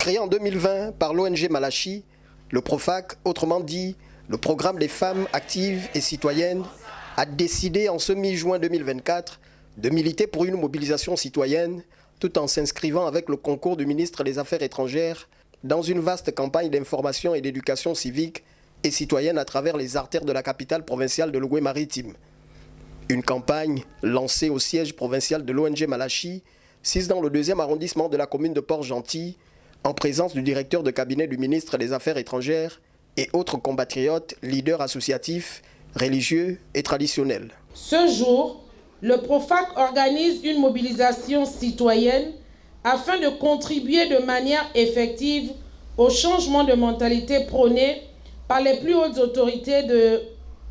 Créé en 2020 par l'ONG Malachi, le PROFAC, autrement dit le Programme des femmes actives et citoyennes, a décidé en ce mi-juin 2024 de militer pour une mobilisation citoyenne tout en s'inscrivant avec le concours du ministre des Affaires étrangères dans une vaste campagne d'information et d'éducation civique et citoyenne à travers les artères de la capitale provinciale de l'Ogooué-Maritime. Une campagne lancée au siège provincial de l'ONG Malachi, situé dans le 2e arrondissement de la commune de Port-Gentil, en présence du directeur de cabinet du ministre des Affaires étrangères et autres compatriotes, leaders associatifs, religieux et traditionnels. Ce jour, le PROFAC organise une mobilisation citoyenne afin de contribuer de manière effective au changement de mentalité prôné par les plus hautes autorités de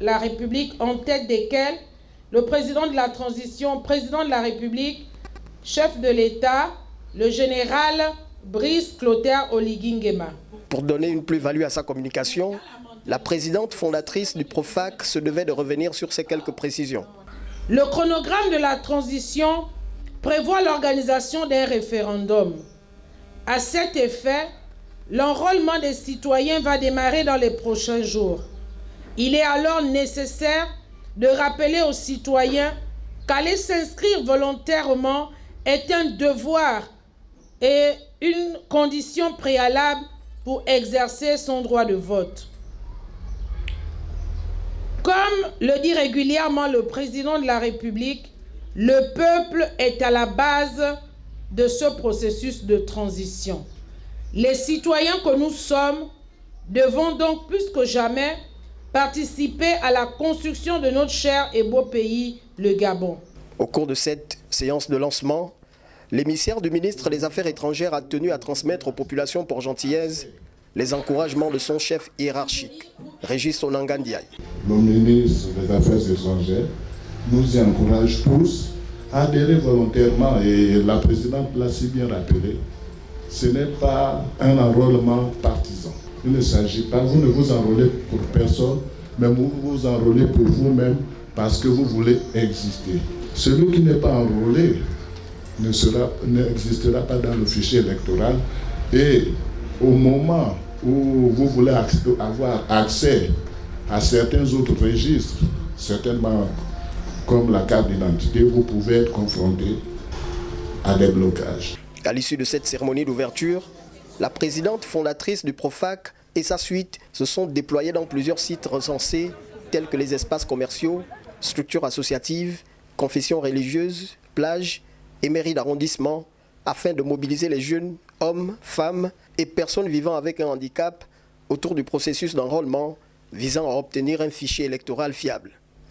la République, en tête desquelles le président de la transition, président de la République, chef de l'État, le général Brice Clotaire Oligui Nguema. Pour donner une plus-value à sa communication, la présidente fondatrice du PROFAC se devait de revenir sur ces quelques précisions. Le chronogramme de la transition prévoit l'organisation d'un référendum. À cet effet, l'enrôlement des citoyens va démarrer dans les prochains jours. Il est alors nécessaire de rappeler aux citoyens qu'aller s'inscrire volontairement est un devoir et une condition préalable pour exercer son droit de vote. Comme le dit régulièrement le président de la République, le peuple est à la base de ce processus de transition. Les citoyens que nous sommes devons donc plus que jamais participer à la construction de notre cher et beau pays, le Gabon. Au cours de cette séance de lancement, l'émissaire du ministre des Affaires étrangères a tenu à transmettre aux populations port-gentillaises les encouragements de son chef hiérarchique, Régis Onanga Ndiaye. Le ministre des Affaires étrangères nous y encourage tous à adhérer volontairement, et la présidente l'a si bien rappelé, ce n'est pas un enrôlement partisan. Il ne s'agit pas, vous ne vous enrôlez pour personne, mais vous vous enrôlez pour vous-même parce que vous voulez exister. Celui qui n'est pas enrôlé n'existera pas dans le fichier électoral, et au moment où vous voulez avoir accès à certains autres registres, certainement comme la carte d'identité, vous pouvez être confronté à des blocages. À l'issue de cette cérémonie d'ouverture, la présidente fondatrice du PROFAC et sa suite se sont déployés dans plusieurs sites recensés tels que les espaces commerciaux, structures associatives, confessions religieuses, plages et mairies d'arrondissement afin de mobiliser les jeunes, hommes, femmes et personnes vivant avec un handicap autour du processus d'enrôlement visant à obtenir un fichier électoral fiable.